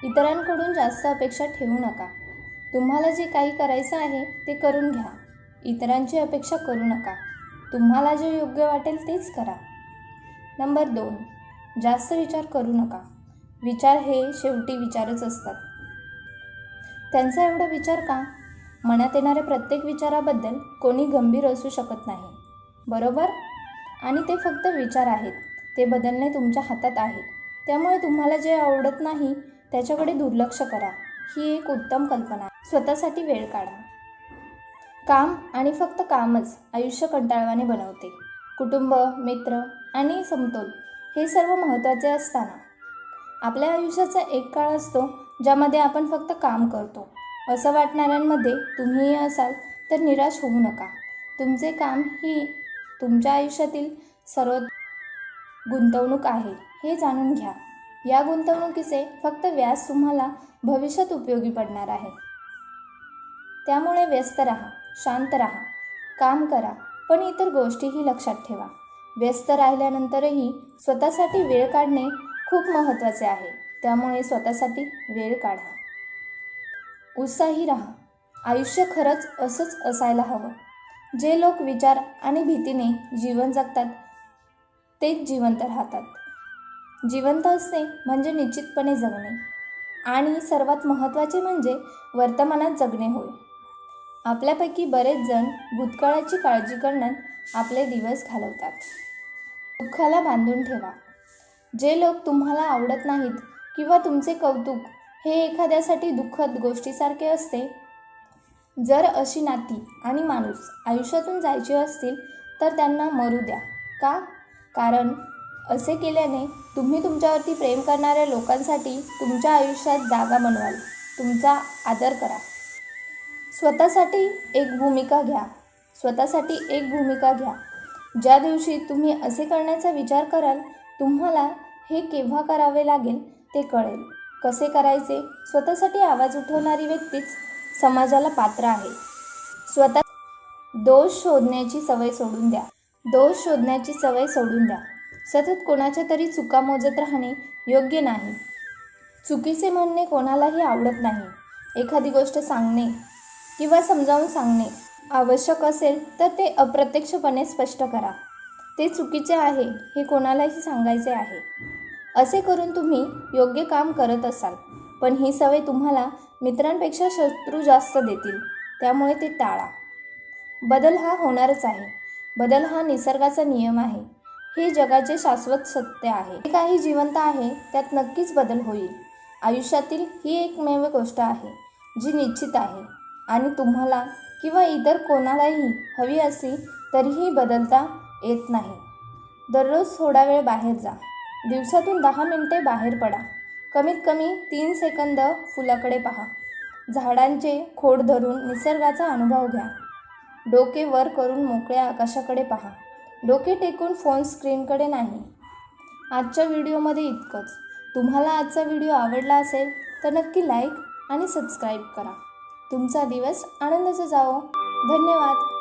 इतरांकडून जास्त अपेक्षा ठेवू नका. तुम्हाला जे काही करायचं आहे ते करून घ्या. इतरांची अपेक्षा करू नका. तुम्हाला जे योग्य वाटेल तेच करा. नंबर 2, जास्त विचार करू नका. विचार हे शेवटी विचारच असतात. त्यांचा एवढा विचार का? मनात येणाऱ्या प्रत्येक विचाराबद्दल कोणी गंभीर असू शकत नाही, बरोबर? आणि ते फक्त विचार आहेत. ते बदलणे तुमच्या हातात आहे. त्यामुळे तुम्हाला जे आवडत नाही त्याच्याकडे दुर्लक्ष करा. ही एक उत्तम कल्पना आहे. स्वतःसाठी वेळ काढा. काम आणि फक्त कामच आयुष्य कंटाळवाणे बनवते. कुटुंब, मित्र आणि समतोल हे सर्व महत्त्वाचे असताना आपल्या आयुष्याचा एक काळ असतो ज्यामध्ये आपण फक्त काम करतो. असं वाटणाऱ्यांमध्ये तुम्हीही असाल तर निराश होऊ नका. तुमचे काम ही तुमच्या आयुष्यातील सर्व गुंतवणूक आहे हे जाणून घ्या. या गुंतवणुकीचे फक्त व्याज तुम्हाला भविष्यात उपयोगी पडणार आहे. त्यामुळे व्यस्त राहा, शांत राहा, काम करा, पण इतर गोष्टीही लक्षात ठेवा. व्यस्त राहिल्यानंतरही स्वतःसाठी वेळ काढणे खूप महत्त्वाचे आहे. त्यामुळे स्वतःसाठी वेळ काढा. उत्साही राहा. आयुष्य खरंच असंच असायला हवं. जे लोक विचार आणि भीतीने जीवन जगतात तेच जिवंत राहतात. जिवंत असणे म्हणजे निश्चितपणे जगणे आणि सर्वात महत्त्वाचे म्हणजे वर्तमानात जगणे होय. आपल्यापैकी बरेच जण भूतकाळाची काळजी करण्यात आपले दिवस घालवतात. दुःखाला बांधून ठेवा. जे लोक तुम्हाला आवडत नाहीत किंवा तुमचे कौतुक हे एखाद्यासाठी दुःखद गोष्टीसारखे असते, जर अशी नाती आणि माणूस आयुष्यातून जायचे असतील तर त्यांना मरू द्या. का? कारण असे केल्याने तुम्ही तुमच्यावरती प्रेम करणाऱ्या लोकांसाठी तुमच्या आयुष्यात जागा बनवाल. तुमचा आदर करा. स्वतःसाठी एक भूमिका घ्या. स्वतःसाठी एक भूमिका घ्या. ज्या दिवशी तुम्ही असे करण्याचा विचार कराल, तुम्हाला हे केव्हा करावे लागेल ते कळेल. कसे करायचे? स्वतःसाठी आवाज उठवणारी व्यक्तीच समाजाला पात्र आहे. स्वतः दोष शोधण्याची सवय सोडून द्या. दोष शोधण्याची सवय सोडून द्या. सतत कोणाच्या तरी चुका मोजत राहणे योग्य नाही. चुकीचे म्हणणे कोणालाही आवडत नाही. एखादी गोष्ट सांगणे किंवा समजावून सांगणे आवश्यक असेल तर ते अप्रत्यक्षपणे स्पष्ट करा. ते चुकीचे आहे हे कोणालाही सांगायचे आहे. असे करून तुम्ही योग्य काम करत असाल, पण ही सवय तुम्हाला मित्रांपेक्षा शत्रू जास्त देतील. त्यामुळे ते टाळा. बदल हा होणारच आहे. बदल हा निसर्गाचा नियम आहे. हे जगाचे शाश्वत सत्य आहे. जे काही जिवंत आहे त्यात नक्कीच बदल होईल. आयुष्यातील ही एकमेव गोष्ट आहे जी निश्चित आहे आणि तुम्हाला किंवा इतर कोणालाही हवी असली तरीही बदलता येत नाही. दररोज थोडा वेळ बाहेर जा. दिवसातून 10 मिनिटे बाहेर पडा. कमीत कमी 3 सेकंद फुलाकडे पहा. झाडांचे खोड धरून निसर्गाचा अनुभव घ्या. डोके वर करून मोकळ्या आकाशाकडे पहा. डोके टेकून फोन स्क्रीनकडे नाही. आजच्या व्हिडिओमध्ये इतकंच. तुम्हाला आजचा व्हिडिओ आवडला असेल तर नक्की लाईक आणि सबस्क्राईब करा. तुमचा दिवस आनंदाचा जावो. धन्यवाद.